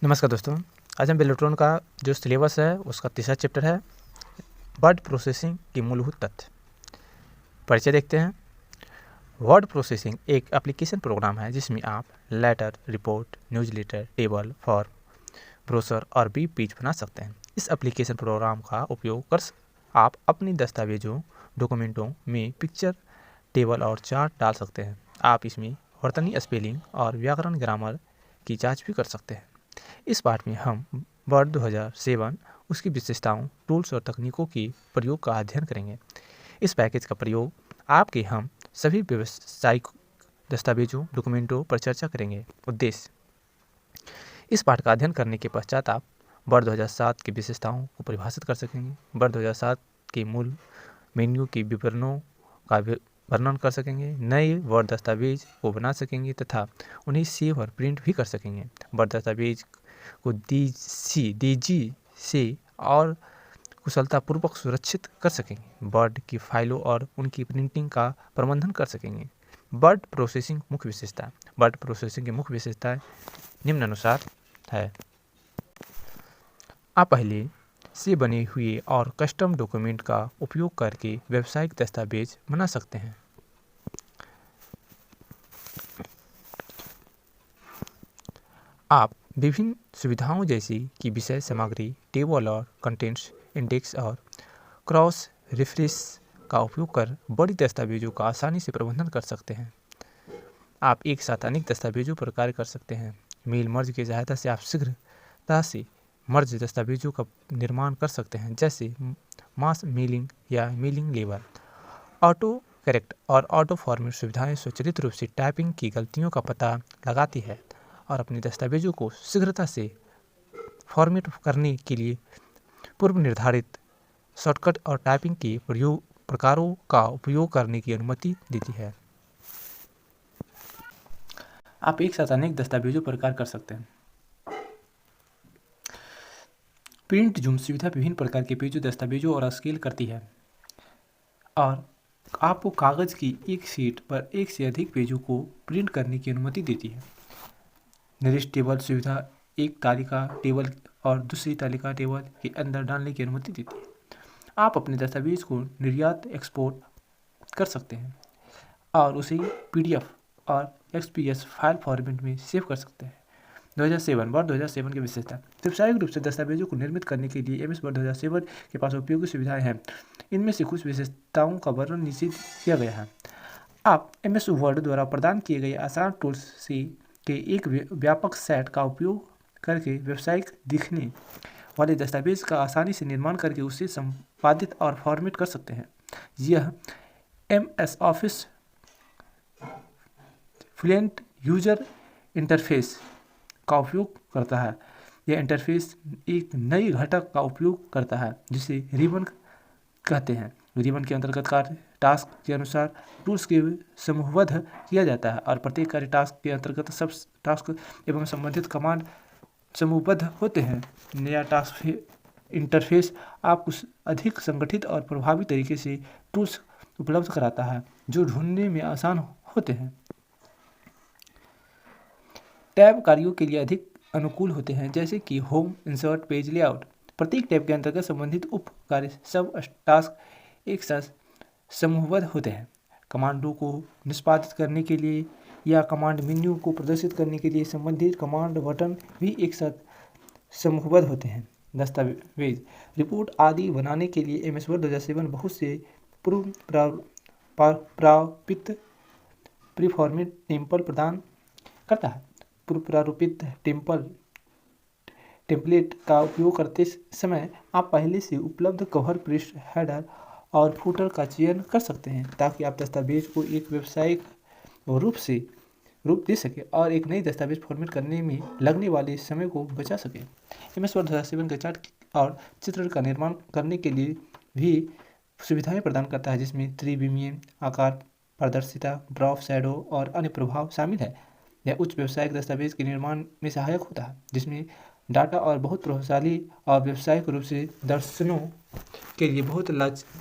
नमस्कार दोस्तों, आज हम बेलोट्रॉन का जो सिलेबस है उसका तीसरा चैप्टर है वर्ड प्रोसेसिंग की मूलभूत तथ्य। परिचय देखते हैं। वर्ड प्रोसेसिंग एक एप्लीकेशन प्रोग्राम है जिसमें आप letter, report, newsletter, table, form, brochure और वेब पेज बना सकते हैं। इस एप्लीकेशन प्रोग्राम का उपयोग कर आप अपनी दस्तावेजों, डॉक्यूमेंटों में पिक्चर, टेबल और चार्ट डाल सकते हैं। आप इसमें वर्तनी, स्पेलिंग और व्याकरण, ग्रामर की जाँच भी कर सकते हैं। इस पाठ में हम वर्ड 2007, उसकी विशेषताओं, टूल्स और तकनीकों के प्रयोग का अध्ययन करेंगे। इस पैकेज का प्रयोग आपके हम सभी व्यावसायिक दस्तावेजों, डॉक्यूमेंटों पर चर्चा करेंगे। उद्देश्य: इस पाठ का अध्ययन करने के पश्चात आप वर्ड 2007 की विशेषताओं को परिभाषित कर सकेंगे, वर्ड 2007 के मूल मेन्यू के विवरणों का वर्णन कर सकेंगे, नए वर्ड दस्तावेज को बना सकेंगे तथा उन्हें सेव और प्रिंट भी कर सकेंगे। वर्ड दस्तावेज को तेजी से और कुशलतापूर्वक सुरक्षित कर सकेंगे। वर्ड की फाइलों और उनकी प्रिंटिंग का प्रबंधन कर सकेंगे। वर्ड प्रोसेसिंग मुख्य विशेषता: वर्ड प्रोसेसिंग की मुख्य विशेषताएं निम्नानुसार है। आप पहले से बने हुए और कस्टम डॉक्यूमेंट का उपयोग करके व्यावसायिक दस्तावेज बना सकते हैं। आप विभिन्न सुविधाओं जैसी कि विषय सामग्री, टेबल और कंटेंट्स, इंडेक्स और क्रॉस रेफरेंस का उपयोग कर बड़ी दस्तावेजों का आसानी से प्रबंधन कर सकते हैं। आप एक साथ अनेक दस्तावेजों पर कार्य कर सकते हैं। मेल मर्ज की सहायता से आप शीघ्रता से मर्ज दस्तावेजों का निर्माण कर सकते हैं, जैसे मास मेलिंग या मेलिंग लेबल। ऑटो करेक्ट और ऑटो फॉर्मेट सुविधाएं स्वचालित रूप से टाइपिंग की गलतियों का पता लगाती है और अपने दस्तावेजों को शीघ्रता से फॉर्मेट करने के लिए पूर्व निर्धारित शॉर्टकट और टाइपिंग के प्रकारों का उपयोग करने की अनुमति देती है। आप एक साथ अनेक दस्तावेजों पर कार्य कर सकते हैं। प्रिंट जूम सुविधा विभिन्न प्रकार के पेजों, दस्तावेजों और स्केल करती है और आपको कागज की एक शीट पर एक से अधिक पेजों को प्रिंट करने की अनुमति देती है। निर्दिष्ट टेबल सुविधा एक तालिका टेबल और दूसरी तालिका टेबल के अंदर डालने की अनुमति देती है। आप अपने दस्तावेज को निर्यात एक्सपोर्ट कर सकते हैं और उसे PDF और XPS फाइल फॉर्मेट में सेव कर सकते हैं। 2007 वर्ड 2007 की विशेषता: व्यावसायिक रूप से दस्तावेजों को निर्मित करने के लिए MS वर्ड 2007 के पास उपयोगी सुविधाएं हैं। इनमें से कुछ विशेषताओं का वर्णन नीचे किया गया है। आप MS वर्ड द्वारा प्रदान किए गए आसान टूल्स से के एक व्यापक सेट का उपयोग करके व्यावसायिक दिखने वाले दस्तावेज का आसानी से निर्माण करके उसे संपादित और फॉर्मेट कर सकते हैं। यह MS office fluent user interface का उपयोग करता है। यह इंटरफेस एक नई घटक का उपयोग करता है जिसे रिबन कहते हैं। रिबन के अंतर्गत कार्य टास्क के अनुसार टूल्स के समूहबद्ध किया जाता है और प्रत्येक कार्य टास्क के अंतर्गत सब टास्क एवं संबंधित कमांड समूहबद्ध होते हैं। नया टास्क इंटरफेस आपको अधिक संगठित और प्रभावी तरीके से टूल्स उपलब्ध कराता है जो ढूंढने में आसान होते हैं। टैब कार्यों के लिए अधिक अनुकूल होते हैं, जैसे कि होम, इंसर्ट, पेज लेआउट। प्रत्येक टैब के अंतर्गत संबंधित उप कार्य सब टास्क एक साथ समूहबद्ध होते हैं। कमांडों को निष्पादित करने के लिए या कमांड मेन्यू को प्रदर्शित करने के लिए संबंधित कमांड बटन भी एक साथ समूहबद्ध होते हैं। दस्तावेज, रिपोर्ट आदि बनाने के लिए MS वर्ड 2007 बहुत से पूर्व प्रारूपित प्रीफॉर्मेट टेम्पल प्रदान करता है। पूर्व प्रारूपित टेम्पलेट का उपयोग करते समय आप पहले से उपलब्ध कवर, पृष्ठ, हेडर और फुटर का चयन कर सकते हैं ताकि आप दस्तावेज को एक व्यावसायिक रूप दे सके और एक नई दस्तावेज फॉर्मेट करने में लगने वाले समय को बचा सके। MS वर्ड 2007 का चार्ट और चित्र का निर्माण करने के लिए भी सुविधाएं प्रदान करता है, जिसमें त्रिविमीय आकार, पारदर्शिता, ड्रॉप, शैडो और अन्य प्रभाव शामिल है। यह उच्च व्यावसायिक दस्तावेज के निर्माण में सहायक होता है, जिसमें डाटा और बहुत प्रभावशाली और व्यावसायिक रूप से दर्शनों के लिए बहुत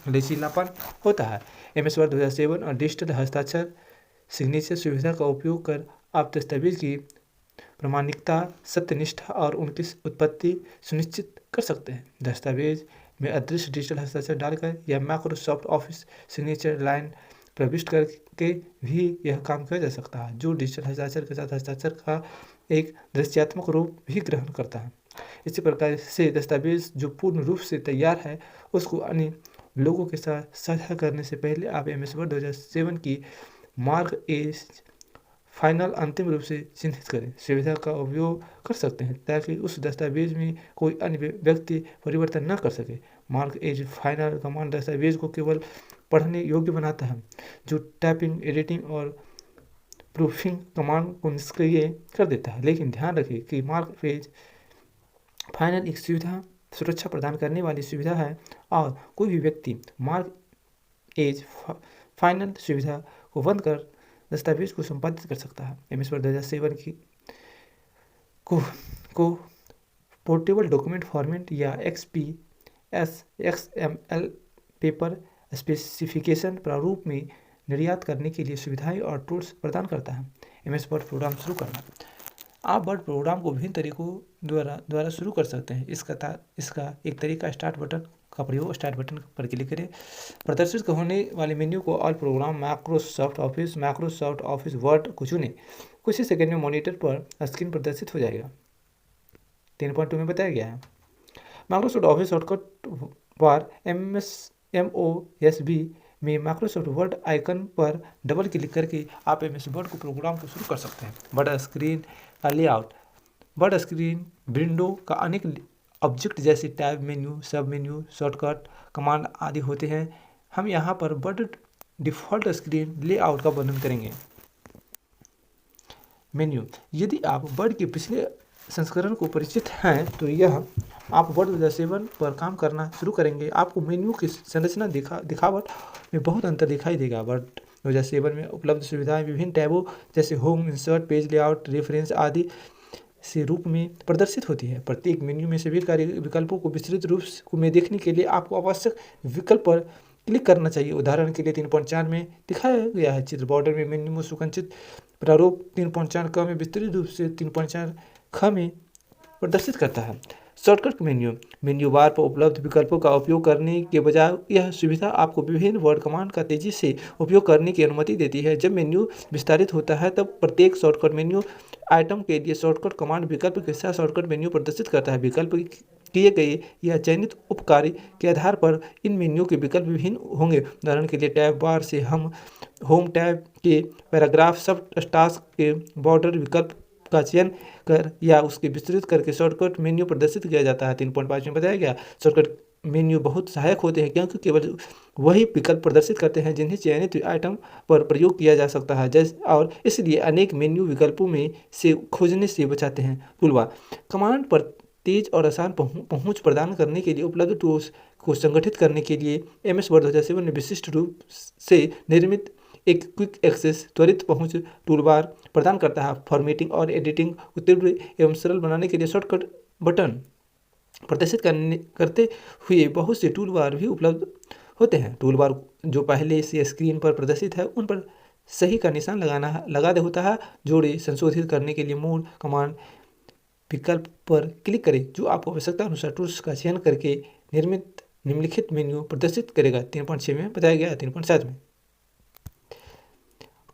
लचीलापन होता है। MS वर्ड 2007 और डिजिटल हस्ताक्षर सिग्नेचर सुविधा का उपयोग कर आप दस्तावेज की प्रामाणिकता, सत्यनिष्ठा और उनकी उत्पत्ति सुनिश्चित कर सकते हैं। दस्तावेज में अदृश्य डिजिटल हस्ताक्षर डालकर या माइक्रोसॉफ्ट ऑफिस सिग्नेचर लाइन प्रविष्ट करके भी यह काम किया जा सकता है, जो डिजिटल हस्ताक्षर के साथ हस्ताक्षर का एक दृश्यात्मक रूप भी ग्रहण करता है। इसी प्रकार से दस्तावेज जो पूर्ण रूप से तैयार है उसको अन्य लोगों के साथ साझा करने से पहले आप MS वर्ड 2007 की मार्क एज फाइनल अंतिम रूप से चिन्हित करें सुविधा का उपयोग कर सकते हैं ताकि उस दस्तावेज में कोई अन्य व्यक्ति परिवर्तन न कर सके। मार्क एज फाइनल कमांड दस्तावेज को केवल पढ़ने योग्य बनाता है, जो टाइपिंग, एडिटिंग और प्रूफिंग कमांड को निष्क्रिय कर देता है। लेकिन ध्यान रखें कि मार्क एज फाइनल एक सुविधा सुरक्षा प्रदान करने वाली सुविधा है और कोई भी व्यक्ति मार्क एज फाइनल सुविधा को बंद कर दस्तावेज को संपादित कर सकता है। MS वर्ड 2007 की को पोर्टेबल डॉक्यूमेंट फॉर्मेट या XML पेपर स्पेसिफिकेशन प्रारूप में निर्यात करने के लिए सुविधाएं और टूल्स प्रदान करता है। MS वर्ड प्रोग्राम शुरू करना। आप वर्ड प्रोग्राम को विभिन्न तरीकों द्वारा शुरू कर सकते हैं। इसका एक तरीका स्टार्ट बटन का प्रयोग। स्टार्ट बटन पर क्लिक करें। प्रदर्शित होने वाले मेन्यू को all programme Microsoft office word को चुनें। कुछ ही सेकंड में मॉनिटर पर स्क्रीन प्रदर्शित हो जाएगा। 3.2 में बताया गया है। माइक्रोसॉफ्ट ऑफिस शॉर्टकट बार MOSB में माइक्रोसॉफ्ट वर्ड आइकन पर डबल क्लिक करके आप MS वर्ड को प्रोग्राम को शुरू कर सकते हैं। बड़ा स्क्रीन का लेआउट। बड़ा स्क्रीन विंडो का अनेक ऑब्जेक्ट जैसे टैब मेन्यू, सब मेन्यू, शॉर्टकट, कमांड आदि होते हैं। हम यहाँ पर वर्ड डिफ़ॉल्ट स्क्रीन लेआउट का वर्णन करेंगे। मेन्यू। यदि आप वर्ड के पिछले संस्करण को परिचित हैं तो यह आप वर्ड 2007 पर काम करना शुरू करेंगे। आपको मेन्यू की संरचना दिखावट में बहुत अंतर दिखाई देगा। वर्ड 2007 में उपलब्ध सुविधाएं विभिन्न टैबों जैसे home, insert, page layout, reference आदि से रूप में प्रदर्शित होती है। प्रत्येक मेन्यू में सभी कार्य विकल्पों को विस्तृत रूप में देखने के लिए आपको आवश्यक विकल्प पर क्लिक करना चाहिए। उदाहरण के लिए 3.4 में दिखाया गया है चित्र। बॉर्डर में मेन्यू में सुसंचित प्रारूप 3.4 क में विस्तृत रूप से 3.4 ख में प्रदर्शित करता है। शॉर्टकट मेन्यू बार पर उपलब्ध विकल्पों का उपयोग करने के बजाय यह सुविधा आपको विभिन्न वर्ड कमांड का तेजी से उपयोग करने की अनुमति देती है। जब मेन्यू विस्तारित होता है तब प्रत्येक शॉर्टकट मेन्यू आइटम के लिए शॉर्टकट कमांड विकल्प के साथ शॉर्टकट मेन्यू प्रदर्शित करता है। विकल्प किए गए या चयनित उपकार्य के आधार पर इन मेन्यू के विकल्प विभिन्न होंगे। उदाहरण के लिए टैब बार से हम होम टैब के पैराग्राफ सब टास्क के बॉर्डर विकल्प का चयन कर या उसके विस्तृत करके शॉर्टकट मेन्यू प्रदर्शित किया जाता है। 3.5 में बताया गया शॉर्टकट मेन्यू बहुत सहायक होते हैं क्योंकि केवल वही विकल्प प्रदर्शित करते हैं जिन्हें चयनित आइटम पर प्रयोग किया जा सकता है और इसलिए अनेक मेन्यू विकल्पों में से खोजने से बचाते हैं। टूलबार कमांड पर तेज और आसान पहुंच प्रदान करने के लिए उपलब्ध टूल्स को संगठित करने के लिए MS वर्ड 2007 ने विशिष्ट रूप से निर्मित एक क्विक एक्सेस त्वरित पहुंच टूलबार प्रदान करता है। फॉर्मेटिंग और एडिटिंग को तीव्र एवं सरल बनाने के लिए शॉर्टकट बटन प्रदर्शित करते हुए बहुत से टूलबार भी उपलब्ध होते हैं। टूलबार जो पहले से स्क्रीन पर प्रदर्शित है उन पर सही का निशान लगा दे होता है। जोड़े संशोधित करने के लिए मोड कमांड विकल्प पर क्लिक करें जो आपको आवश्यकता अनुसार टूल्स का चयन करके निर्मित निम्नलिखित मेन्यू प्रदर्शित करेगा। 3.6 में बताया गया है। 3.7 में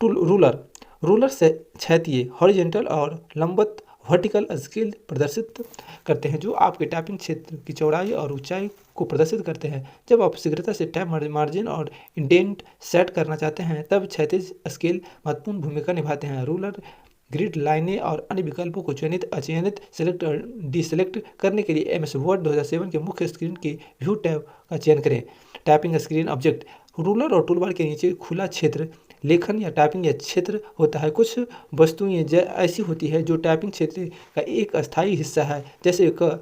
रूलर से क्षैतिज हॉरिजॉन्टल और लंबवत वर्टिकल स्केल प्रदर्शित करते हैं जो आपके टाइपिंग क्षेत्र की चौड़ाई और ऊंचाई को प्रदर्शित करते हैं। जब आप शीघ्रता से टैब मार्जिन और इंडेंट सेट करना चाहते हैं तब क्षैतिज स्केल महत्वपूर्ण भूमिका निभाते हैं। रूलर ग्रिड लाइनें और अन्य विकल्पों को चयनित अचयनित सेलेक्ट और डिसेलेक्ट करने के लिए MS वर्ड 2007 के मुख्य स्क्रीन के व्यू टैब का चयन करें। टाइपिंग स्क्रीन ऑब्जेक्ट रूलर और टूलबार के नीचे खुला क्षेत्र लेखन या टाइपिंग या क्षेत्र होता है। कुछ वस्तुएं ऐसी होती है जो टाइपिंग क्षेत्र का एक अस्थायी हिस्सा है जैसे क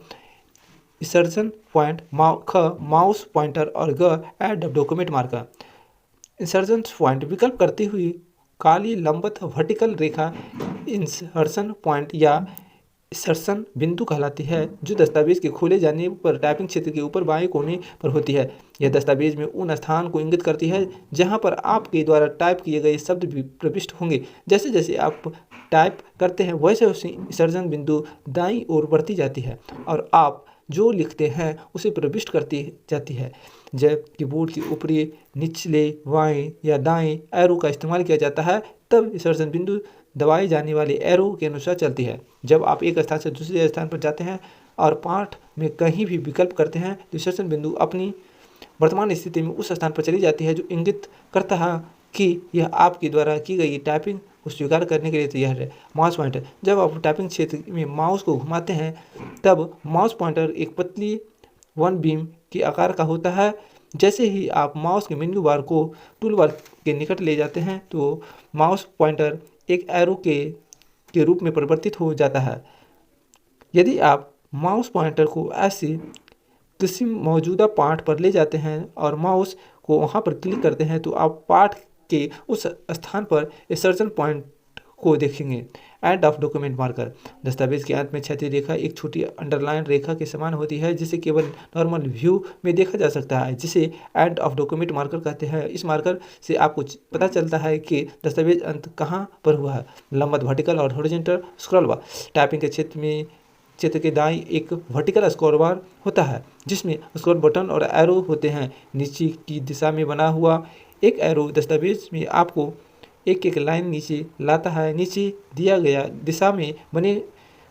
इंसर्शन पॉइंट, माउस पॉइंटर और add document marker. Insertion point विकल्प करते हुए काली लंबवत वर्टिकल रेखा इंसर्शन पॉइंट या इंसर्शन बिंदु कहलाती है जो दस्तावेज के खोले जाने पर टाइपिंग क्षेत्र के ऊपर बाएं कोने पर होती है। यह दस्तावेज में उन स्थान को इंगित करती है जहां पर आपके द्वारा टाइप किए गए शब्द भी प्रविष्ट होंगे। जैसे जैसे आप टाइप करते हैं वैसे वैसे विसर्जन बिंदु दाईं ओर बढ़ती जाती है और आप जो लिखते हैं उसे प्रविष्ट करती जाती है। जब कीबोर्ड के ऊपरी, निचले, बाएं या दाएं एरो का इस्तेमाल किया जाता है तब विसर्जन बिंदु दबाए जाने वाले एरो के अनुसार चलती है। जब आप एक स्थान से दूसरे स्थान पर जाते हैं और पाठ में कहीं भी विकल्प करते हैं तो विसर्जन बिंदु अपनी वर्तमान स्थिति में उस स्थान पर चली जाती है, जो इंगित करता है कि यह आपके द्वारा की गई टाइपिंग को स्वीकार करने के लिए तैयार है। माउस पॉइंटर, जब आप टाइपिंग क्षेत्र में माउस को घुमाते हैं तब माउस पॉइंटर एक पतली वन बीम के आकार का होता है। जैसे ही आप माउस के मेन्यू बार को टूल बार के निकट ले जाते हैं तो माउस पॉइंटर एक एरो के रूप में परिवर्तित हो जाता है। यदि आप माउस पॉइंटर को ऐसे किसी मौजूदा पाठ पर ले जाते हैं और माउस को वहां पर क्लिक करते हैं तो आप पाठ के उस स्थान पर विसर्जन पॉइंट को देखेंगे। एंड ऑफ डॉक्यूमेंट मार्कर, दस्तावेज के अंत में क्षैतिज रेखा एक छोटी अंडरलाइन रेखा के समान होती है जिसे केवल नॉर्मल व्यू में देखा जा सकता है, जिसे एंड ऑफ डॉक्यूमेंट मार्कर कहते हैं। इस मार्कर से आपको पता चलता है कि दस्तावेज अंत कहाँ पर हुआ है। लंबवत, वर्टिकल और हॉरिजॉन्टल स्क्रॉल बार, टाइपिंग के क्षेत्र के दाईं एक वर्टिकल स्क्रॉल बार होता है जिसमें स्क्रॉल बटन और एरो होते हैं। नीचे की दिशा में बना हुआ एक एरो दस्तावेज में आपको एक एक लाइन नीचे लाता है। नीचे दिया गया दिशा में बने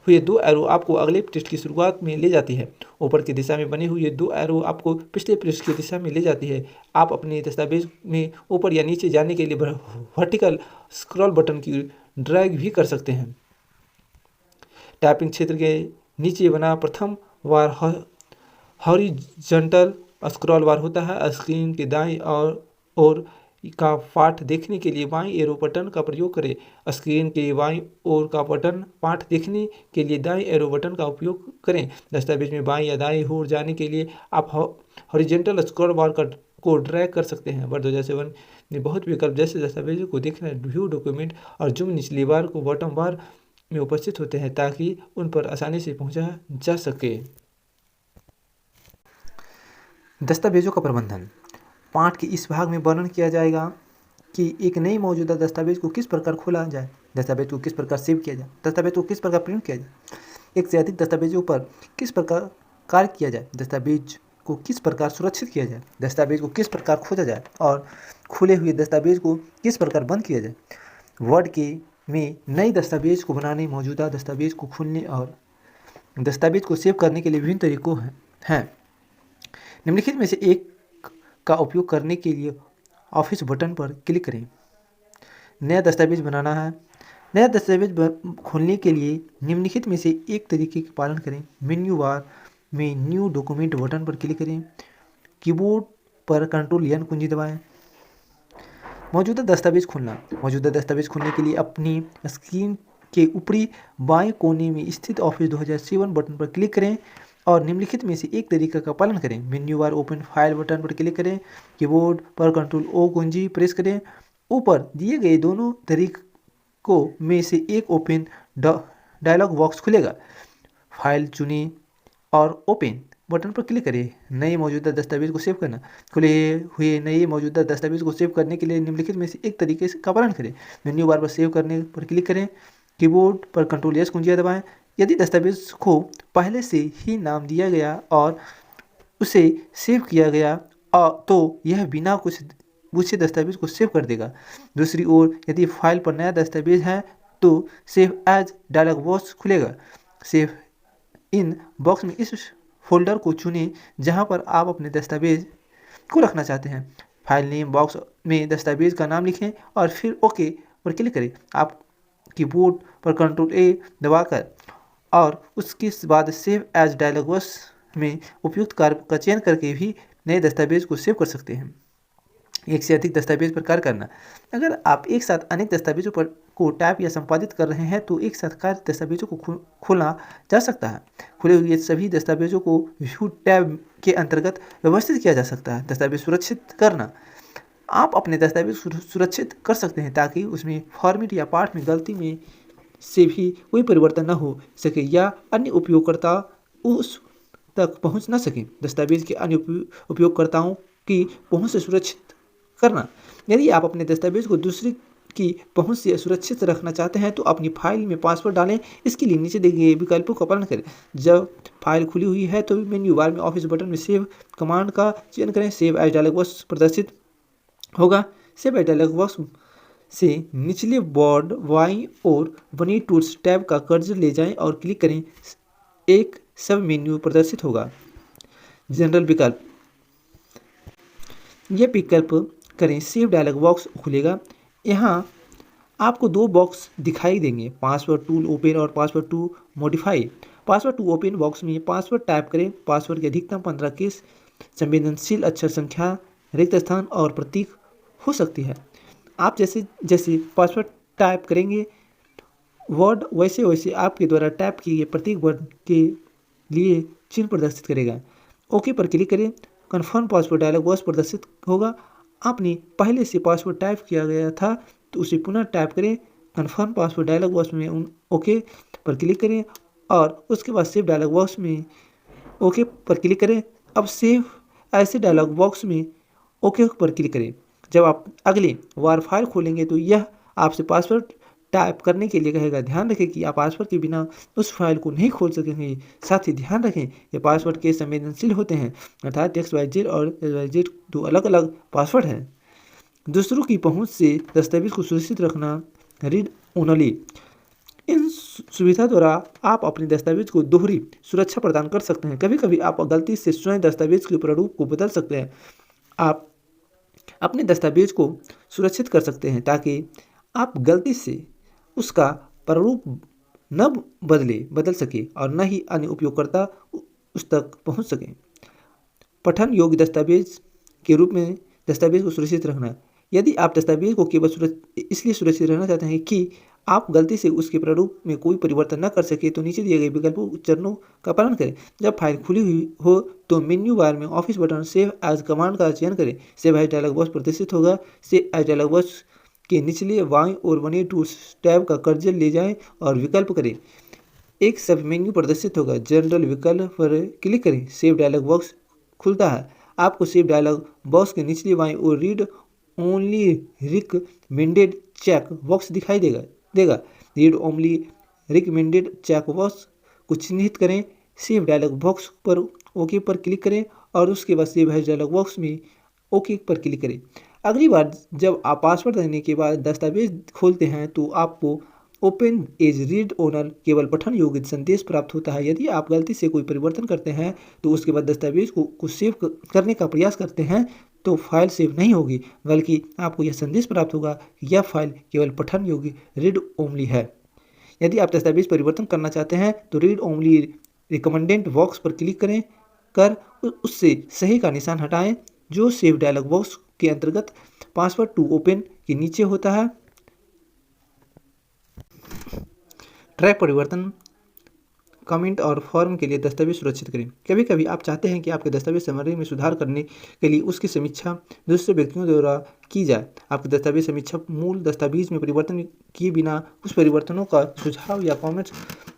हुए दो एरो आपको अगले पृष्ठ की शुरुआत में ले जाती है। ऊपर की दिशा में बने हुए दो एरो आपको पिछले पृष्ठ की दिशा में ले जाती है। आप अपने दस्तावेज में ऊपर या नीचे जाने के लिए वर्टिकल स्क्रॉल बटन की ड्रैग भी कर सकते हैं। टाइपिंग क्षेत्र के नीचे बना प्रथम बार हॉरिजॉन्टल स्क्रॉल बार होता है। स्क्रीन के दाईं ओर का पाठ देखने के लिए बाईं एरो बटन का प्रयोग करें। स्क्रीन के बाईं ओर का बटन पाठ देखने के लिए दाईं एरो बटन का उपयोग करें। दस्तावेज में बाईं या दाईं ओर जाने के लिए आप हॉरिजॉन्टल स्क्रॉल बार को ड्रैग कर सकते हैं। वर्ष 2007 में बहुत विकल्प जैसे दस्तावेजों को देखना, व्यू डॉक्यूमेंट और जूम निचली बार को बॉटम बार में उपस्थित होते हैं ताकि उन पर आसानी से पहुंचा जा सके। दस्तावेजों का प्रबंधन, पाठ के इस भाग में वर्णन किया जाएगा कि एक नई मौजूदा दस्तावेज को किस प्रकार खोला जाए, दस्तावेज को किस प्रकार सेव किया जाए, दस्तावेज को किस प्रकार प्रिंट किया जाए, एक से अधिक दस्तावेजों पर किस प्रकार कार्य किया जाए, दस्तावेज को किस प्रकार सुरक्षित किया जाए, दस्तावेज को किस प्रकार खोजा जाए और खुले हुए दस्तावेज को किस प्रकार बंद किया जाए। वर्ड के में नई दस्तावेज को बनाने, मौजूदा दस्तावेज को खोलने और दस्तावेज को सेव करने के लिए विभिन्न तरीकों हैं। निम्नलिखित में से एक का उपयोग करने के लिए ऑफिस बटन पर क्लिक करें। नया दस्तावेज बनाना है। नया दस्तावेज खोलने के लिए निम्नलिखित में से एक तरीके का पालन करें। मेन्यू बार में न्यू डॉक्यूमेंट बटन पर क्लिक करें। कीबोर्ड पर Ctrl+N कुंजी दबाएं। मौजूदा दस्तावेज खोलना, मौजूदा दस्तावेज खोलने के लिए अपनी स्क्रीन के ऊपरी बाएं कोने में स्थित ऑफिस 2007 बटन पर क्लिक करें और निम्नलिखित में से एक तरीका का पालन करें। Menu bar open file button पर क्लिक करें। कीबोर्ड पर Ctrl+O कुंजी प्रेस करें। ऊपर दिए गए दोनों तरीकों में से एक ओपन डायलॉग बॉक्स खुलेगा। फाइल चुनें और ओपन बटन पर क्लिक करें। नए मौजूदा दस्तावेज को सेव करना, खुले हुए नए मौजूदा दस्तावेज को सेव करने के लिए निम्नलिखित में से एक तरीके का पालन करें। मेन्यू बार पर सेव करने पर क्लिक करें। कीबोर्ड पर Ctrl+S कुंजियाँ दबाएं। यदि दस्तावेज को पहले से ही नाम दिया गया और उसे सेव किया गया तो यह बिना कुछ पूछे दस्तावेज को सेव कर देगा। दूसरी ओर यदि फाइल पर नया दस्तावेज है तो सेव एज डायलॉग बॉक्स खुलेगा। सेव इन बॉक्स में इस फोल्डर को चुनें जहां पर आप अपने दस्तावेज को रखना चाहते हैं। फाइल नेम बॉक्स में दस्तावेज का नाम लिखें और फिर ओके पर क्लिक करें। आप कीबोर्ड पर Ctrl+A दबाकर और उसके बाद सेव एज डायलॉग बॉक्स में उपयुक्त कार्य का चयन करके भी नए दस्तावेज को सेव कर सकते हैं। एक से अधिक दस्तावेज पर कार्य करना, अगर आप एक साथ अनेक दस्तावेजों पर को टाइप या संपादित कर रहे हैं तो एक साथ कार्य दस्तावेजों को खोलना जा सकता है। खुले हुए सभी दस्तावेजों को व्यू टैब के अंतर्गत व्यवस्थित किया जा सकता है। दस्तावेज सुरक्षित करना, आप अपने दस्तावेज सुरक्षित कर सकते हैं ताकि उसमें फॉर्मेट या पाठ में गलती में से भी कोई परिवर्तन न हो सके या अन्य उपयोगकर्ता उस तक पहुंच न सकें। दस्तावेज के अन्य उपयोगकर्ताओं की पहुंच से सुरक्षित करना, यदि आप अपने दस्तावेज को दूसरे की पहुंच से सुरक्षित रखना चाहते हैं तो अपनी फाइल में पासवर्ड डालें। इसके लिए नीचे दिए गए विकल्पों का पालन करें। जब फाइल खुली हुई है तो मेन्यू बार में ऑफिस बटन में सेव कमांड का चयन करें। सेव एज डायलॉग बॉक्स प्रदर्शित होगा। सेव एज डायलॉग बॉक्स से निचले बॉर्ड बाईं ओर बनी टूल्स टैब का कर्सर ले जाएं और क्लिक करें। एक सब मेन्यू प्रदर्शित होगा। जनरल विकल्प, यह विकल्प करें, सेव डायलॉग बॉक्स खुलेगा। यहाँ आपको दो बॉक्स दिखाई देंगे, पासवर्ड टूल ओपन और password to modify. Password to open box में पासवर्ड टाइप करें। पासवर्ड की अधिकतम 15 केस संवेदनशील अक्षर संख्या, रिक्त स्थान और प्रतीक हो सकती है। आप जैसे जैसे पासवर्ड टाइप करेंगे वर्ड वैसे वैसे आपके द्वारा टाइप किए गए प्रत्येक वर्ड के लिए चिन्ह प्रदर्शित करेगा। ओके पर क्लिक करें। कन्फर्म पासवर्ड डायलॉग बॉक्स प्रदर्शित होगा। आपने पहले से पासवर्ड टाइप किया गया था तो उसे पुनः टाइप करें। कन्फर्म पासवर्ड डायलॉग बॉक्स में ओके पर क्लिक करें और उसके बाद सेव डायलॉग बॉक्स में ओके पर क्लिक करें। अब सेव ऐसे डायलॉग बॉक्स में ओके पर क्लिक करें। जब आप अगली बार फाइल खोलेंगे तो यह आपसे पासवर्ड टाइप करने के लिए कहेगा। ध्यान रखें कि आप पासवर्ड के बिना उस फाइल को नहीं खोल सकेंगे। साथ ही ध्यान रखें ये पासवर्ड के संवेदनशील होते हैं, अर्थात XYZ और XYZ दो अलग अलग पासवर्ड हैं। दूसरों की पहुंच से दस्तावेज को सुरक्षित रखना, रीड ओनली। इन सुविधा द्वारा आप अपने दस्तावेज को दोहरी सुरक्षा प्रदान कर सकते हैं। कभी कभी आप गलती से स्वयं दस्तावेज के प्रारूप को बदल सकते हैं। आप अपने दस्तावेज को सुरक्षित कर सकते हैं ताकि आप गलती से उसका प्रारूप न बदल सके और न ही अन्य उपयोगकर्ता उस तक पहुंच सकें। पठन योग्य दस्तावेज के रूप में दस्तावेज को सुरक्षित रखना। यदि आप दस्तावेज को केवल इसलिए सुरक्षित रहना चाहते हैं कि आप गलती से उसके प्रारूप में कोई परिवर्तन न कर सके तो नीचे दिए गए विकल्पों चरणों का पालन करें। जब फाइल खुली हुई हो तो मेन्यू बार में office button save as command का चयन करें। सेव एज डायलॉग बॉक्स प्रदर्शित होगा। सेव एज डायलॉग बॉक्स के निचले बाईं ओर बने टूल्स टैब का कर्सर ले जाएं और विकल्प करें। एक सब मेन्यू प्रदर्शित होगा। जनरल विकल्प पर क्लिक करें। सेव डायलॉग बॉक्स खुलता है। आपको सेव डायलॉग बॉक्स के निचले बाईं ओर read only recommended check box दिखाई देगा। Read only recommended check box को चिन्हित करें। सेव डायलॉग बॉक्स पर ओके पर क्लिक करें और उसके बाद सेव एज डायलॉग बॉक्स में ओके पर क्लिक करें। अगली बार जब आप पासवर्ड देने के बाद दस्तावेज खोलते हैं तो आपको ओपन एज रीड ओनर केवल पठन योग्य संदेश प्राप्त होता है। यदि आप गलती से कोई परिवर्तन करते हैं तो उसके बाद दस्तावेज को सेव करने का प्रयास करते हैं तो फाइल सेव नहीं होगी, बल्कि आपको यह संदेश प्राप्त होगा कि यह फाइल केवल पठन योग्य रीड ओनली है। यदि आप दस्तावेज परिवर्तन करना चाहते हैं तो रीड ओनली रिकमेंडेड बॉक्स पर क्लिक कर उससे सही का निशान हटाएं जो सेव डायलॉग बॉक्स के अंतर्गत पासवर्ड टू ओपन के नीचे होता है। ट्रैक परिवर्तन, कमेंट और फॉर्म के लिए दस्तावेज सुरक्षित करें। कभी कभी आप चाहते हैं कि आपके दस्तावेज समरी में सुधार करने के लिए उसकी समीक्षा दूसरे व्यक्तियों द्वारा की जाए। आपके दस्तावेज समीक्षा मूल दस्तावेज में परिवर्तन किए बिना कुछ परिवर्तनों का सुझाव या कमेंट्स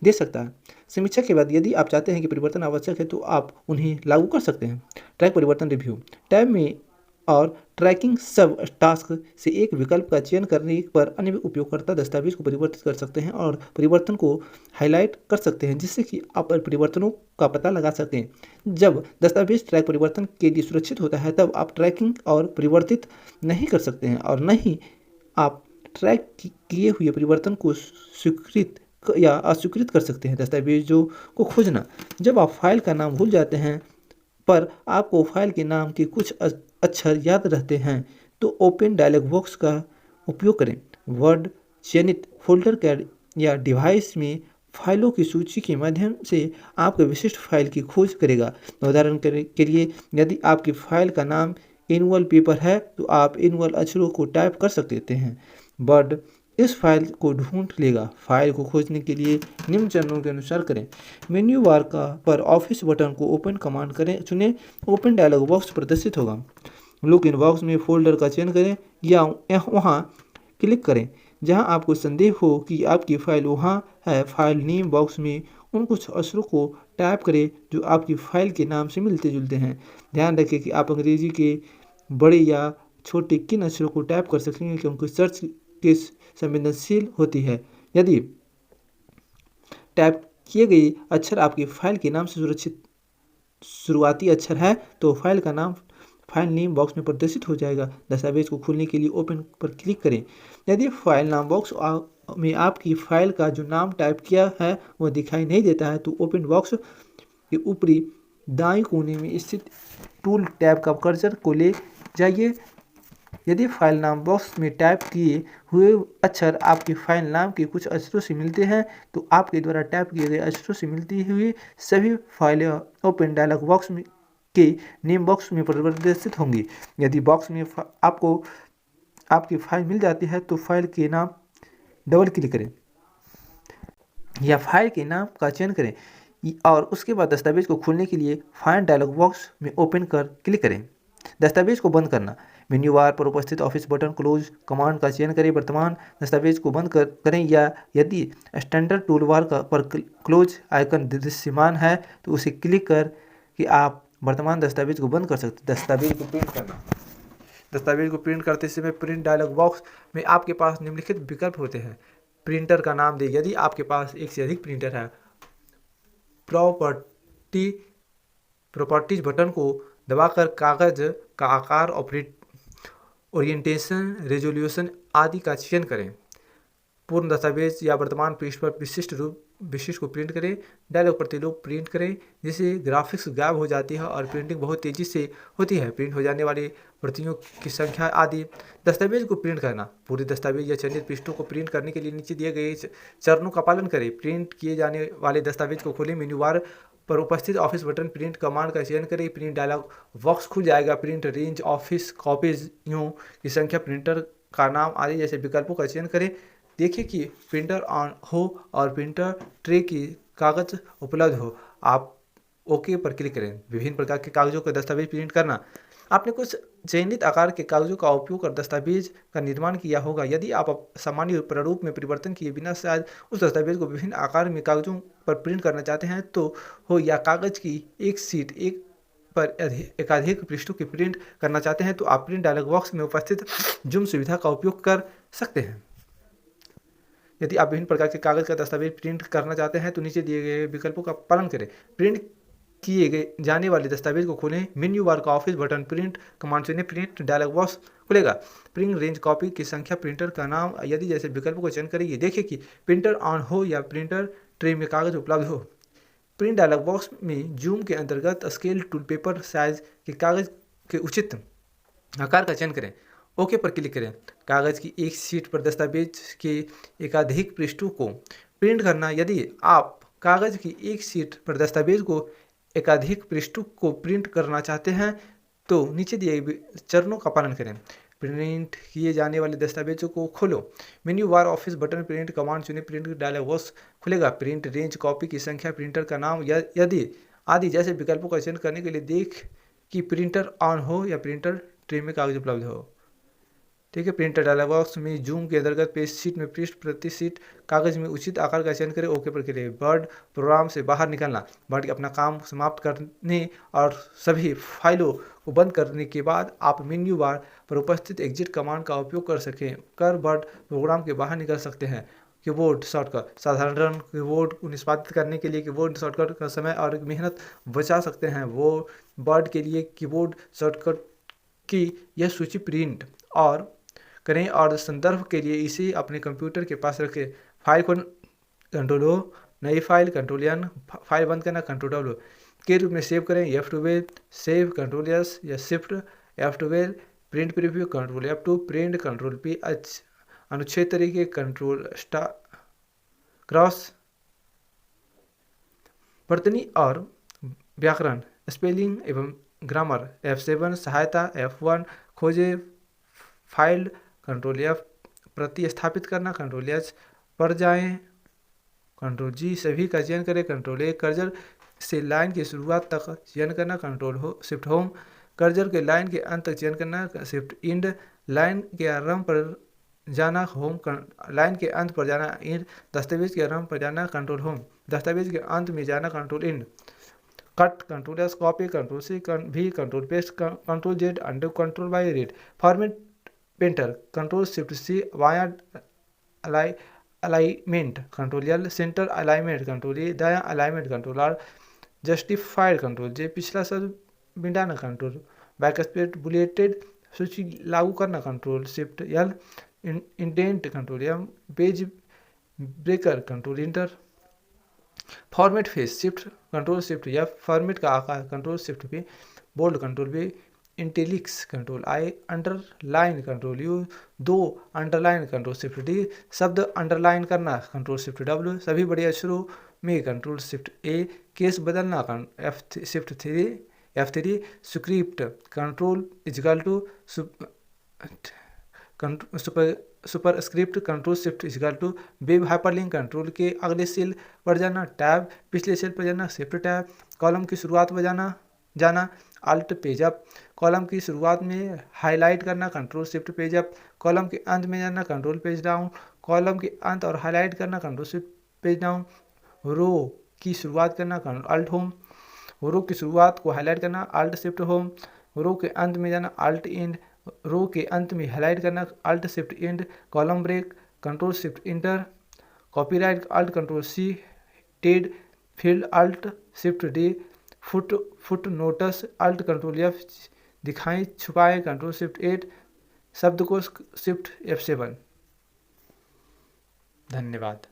दे सकता है। समीक्षा के बाद यदि आप चाहते हैं कि परिवर्तन आवश्यक है तो आप उन्हें लागू कर सकते हैं। ट्रैक परिवर्तन रिव्यू टैब में और ट्रैकिंग सब टास्क से एक विकल्प का चयन करने पर अन्य उपयोगकर्ता दस्तावेज को परिवर्तित कर सकते हैं और परिवर्तन को हाईलाइट कर सकते हैं जिससे कि आप परिवर्तनों का पता लगा सकते हैं। जब दस्तावेज ट्रैक परिवर्तन के लिए सुरक्षित होता है तब आप ट्रैकिंग और परिवर्तित नहीं कर सकते हैं और न ही आप ट्रैक किए हुए परिवर्तन को स्वीकृत या अस्वीकृत कर सकते हैं। दस्तावेजों को खोजना, जब आप फाइल का नाम भूल जाते हैं पर आपको फाइल के नाम के कुछ अक्षर याद रहते हैं तो ओपन डायलॉग बॉक्स का उपयोग करें। वर्ड चयनित फोल्डर या डिवाइस में फाइलों की सूची के माध्यम से आपके विशिष्ट फाइल की खोज करेगा। उदाहरण के लिए यदि आपकी फाइल का नाम एनुअल पेपर है तो आप एनुअल अक्षरों को टाइप कर सकते हैं। वर्ड इस फाइल को ढूंढ लेगा। फाइल को खोजने के लिए निम्न चरणों के अनुसार करें। मेन्यू बार पर ऑफिस बटन को ओपन कमांड करें, चुनें। ओपन डायलॉग बॉक्स प्रदर्शित होगा। लुक इन बॉक्स में फोल्डर का चयन करें या वहां क्लिक करें जहां आपको संदेह हो कि आपकी फाइल वहां है। फाइल नेम बॉक्स में उन कुछ अक्षरों को टाइप करें जो आपकी फाइल के नाम से मिलते जुलते हैं। ध्यान रखें कि आप अंग्रेजी के बड़े या छोटे किन अक्षरों को टाइप कर सकेंगे क्योंकि सर्च के संवेदनशील होती है। यदि टाइप किए गए अक्षर आपकी फाइल के नाम से सुरक्षित शुरुआती अक्षर है तो फाइल का नाम फाइल नेम बॉक्स में प्रदर्शित हो जाएगा। दस्तावेज को खोलने के लिए ओपन पर क्लिक करें। यदि फाइल नाम बॉक्स में आपकी फाइल का जो नाम टाइप किया है वह दिखाई नहीं देता है तो ओपन बॉक्स के ऊपरी दाएं कोने में स्थित टूल टैब का कर्सर को ले जाइए। यदि फाइल नाम बॉक्स में टाइप किए हुए अक्षर आपकी फाइल नाम के कुछ अक्षरों से मिलते हैं तो आपके द्वारा टाइप किए गए अक्षरों से मिलती हुई सभी फाइलें ओपन डायलॉग बॉक्स में के नेम बॉक्स में प्रदर्शित होंगी। यदि बॉक्स में आपको आपकी फाइल मिल जाती है तो फाइल के नाम डबल क्लिक करें या फाइल के नाम का चयन करें और उसके बाद दस्तावेज को खोलने के लिए फाइल डायलॉग बॉक्स में ओपन कर क्लिक करें। दस्तावेज को बंद करना, मेन्यू बार पर उपस्थित ऑफिस बटन क्लोज कमांड का चयन करें। वर्तमान दस्तावेज को बंद करें या यदि स्टैंडर्ड टूल बार पर क्लोज आइकन दृश्यमान है तो उसे क्लिक कर कि आप वर्तमान दस्तावेज को बंद कर सकते हैं। दस्तावेज को प्रिंट करना, दस्तावेज को प्रिंट करते समय प्रिंट डायलॉग बॉक्स में आपके पास निम्नलिखित विकल्प होते हैं। प्रिंटर का नाम दें। यदि आपके पास एक से अधिक प्रिंटर है, प्रॉपर्टीज बटन को दबाकर कागज का आकार, ओरिएंटेशन, रेजोल्यूशन आदि का चयन करें। पूर्ण दस्तावेज या वर्तमान पृष्ठ पर विशिष्ट को प्रिंट करें। डायलॉग प्रतिलोक प्रिंट करें जिससे ग्राफिक्स गायब हो जाती है और प्रिंटिंग बहुत तेजी से होती है। प्रिंट हो जाने वाली प्रतियों की संख्या आदि। दस्तावेज को प्रिंट करना, पूरे दस्तावेज या चयनित पृष्ठों को प्रिंट करने के लिए नीचे दिए गए चरणों का पालन करें। प्रिंट किए जाने वाले दस्तावेज को खोलें। मेन्यू बार पर उपस्थित ऑफिस बटन प्रिंट कमांड का चयन करें। प्रिंट डायलॉग बॉक्स खुल जाएगा। प्रिंट रेंज, ऑफिस कॉपीज़ की संख्या, प्रिंटर का नाम आदि जैसे विकल्पों का चयन करें। देखिए कि प्रिंटर ऑन हो और प्रिंटर ट्रे की कागज उपलब्ध हो। आप ओके पर क्लिक करें। विभिन्न प्रकार के कागजों का दस्तावेज प्रिंट करना, आपने कुछ चयनित आकार के कागजों का उपयोग कर दस्तावेज का निर्माण किया होगा। यदि आप सामान्य प्रारूप में परिवर्तन किए बिना शायद उस दस्तावेज को विभिन्न आकार में कागजों पर प्रिंट करना चाहते हैं तो हो या कागज की एक शीट एक पर एकाधिक पृष्ठों की प्रिंट करना चाहते हैं तो आप प्रिंट डायलॉग बॉक्स में उपस्थित जूम सुविधा का उपयोग कर सकते हैं। यदि आप विभिन्न प्रकार के कागज का दस्तावेज प्रिंट करना चाहते हैं तो नीचे दिए गए विकल्पों का पालन करें। प्रिंट किए गए जाने वाले दस्तावेज को खोलें। मेन्यू बार का ऑफिस बटन प्रिंट कमांड चुनें। प्रिंट डायलॉग बॉक्स खुलेगा। प्रिंट रेंज, कॉपी की संख्या, प्रिंटर का नाम यदि जैसे विकल्पों को चयन करिए। देखिए कि प्रिंटर ऑन हो या प्रिंटर ट्रे में कागज उपलब्ध हो। प्रिंट डायलॉग बॉक्स में जूम के अंतर्गत स्केल टूल पेपर साइज के कागज के उचित आकार का चयन करें। ओके पर क्लिक करें। कागज की एक शीट पर दस्तावेज के एकाधिक पृष्ठों को प्रिंट करना, यदि आप कागज की एक शीट पर दस्तावेज को एकाधिक पृष्ठों को प्रिंट करना चाहते हैं तो नीचे दिए गए चरणों का पालन करें। प्रिंट किए जाने वाले दस्तावेजों को खोलो। Menu bar office button print command चुनें। प्रिंट डायलॉग बॉक्स खुलेगा। प्रिंट रेंज, कॉपी की संख्या, प्रिंटर का नाम यदि आदि जैसे विकल्पों का चयन करने के लिए देख कि प्रिंटर ऑन हो या प्रिंटर ट्रे में कागज उपलब्ध हो। ठीक है। प्रिंटर डायलॉग बॉक्स में जूम के अंतर्गत पेज शीट में पृष्ठ प्रति शीट कागज में उचित आकार का चयन करें। ओके पर करें। वर्ड प्रोग्राम से बाहर निकलना, वर्ड अपना काम समाप्त करने और सभी फाइलों को बंद करने के बाद आप मेन्यू बार पर उपस्थित एग्जिट कमांड का उपयोग कर वर्ड प्रोग्राम के बाहर निकल सकते हैं। कीबोर्ड शॉर्टकट, साधारण कीबोर्ड को निष्पादित करने के लिए कीबोर्ड शॉर्टकट का समय और मेहनत बचा सकते हैं। वो वर्ड के लिए कीबोर्ड शॉर्टकट की यह सूची प्रिंट और करें और संदर्भ के लिए इसे अपने कंप्यूटर के पास रखें। फाइल को कंट्रोल O, नई फाइल कंट्रोल N, फाइल बंद करना कंट्रोल W के रूप में सेव करें। F12 सेव कंट्रोल S या shift F12, print preview control F2, print control P, अनुच्छेद तरीके कंट्रोल क्रॉस, वर्तनी और व्याकरण स्पेलिंग एवं ग्रामर F7, सहायता F1, खोजे फाइल कंट्रोल F, प्रतिस्थापित करना कंट्रोल H, पर जाएं कंट्रोल G, सभी का चयन करें कंट्रोल A, कर्सर से लाइन की शुरुआत तक चयन करना कंट्रोल शिफ्ट होम, कर्सर के लाइन के अंत तक चयन करना शिफ्ट इंड, लाइन के आरंभ पर जाना होम, लाइन के अंत पर जाना इंड, दस्तावेज के आरंभ पर जाना कंट्रोल होम, दस्तावेज के अंत में जाना control end, cut control S, copy control C, भी control paste control Z, undo control Y, redo, format painter, control shift C बायां alignment, control L centre alignment, control A दायां alignment, control R justified, control J पिछला शब्द मिटाना, control backspace bulleted सूची लागू करना, control shift L indent, control M page breaker, control enter format face shift, control shift F format का आकार, control shift पे बोल्ड, कंट्रोल पे italics, control I underline, control U दो अंडरलाइन, कंट्रोल शिफ्ट डी शब्द underline करना, control shift W सभी बड़े अक्षरों में, कंट्रोल शिफ्ट ए केस बदलना, F shift three F3 script, control equal to superscript, control shift equal to web hyperlink, control K अगले cell पर जाना, टैब पिछले सेल पर जाना, शिफ्ट टैब, कॉलम की शुरुआत में जाना अल्ट पेज अप, कॉलम की शुरुआत में हाईलाइट करना, control shift page up, column के अंत में जाना, कंट्रोल पेज डाउन, कॉलम के अंत और हाईलाइट करना, कंट्रोल शिफ्ट पेज डाउन, रो की शुरुआत करना, अल्ट होम, रो की शुरुआत को हाईलाइट करना, अल्ट शिफ्ट होम, रो के अंत में जाना, अल्ट एंड, रो के अंत में हाईलाइट करना, alt shift end, column break, control shift enter, copyright alt control C, date field alt shift D, footnotes alt control F, दिखाएं छुपाएं कंट्रोल शिफ्ट 8, शब्द को शिफ्ट F7। धन्यवाद।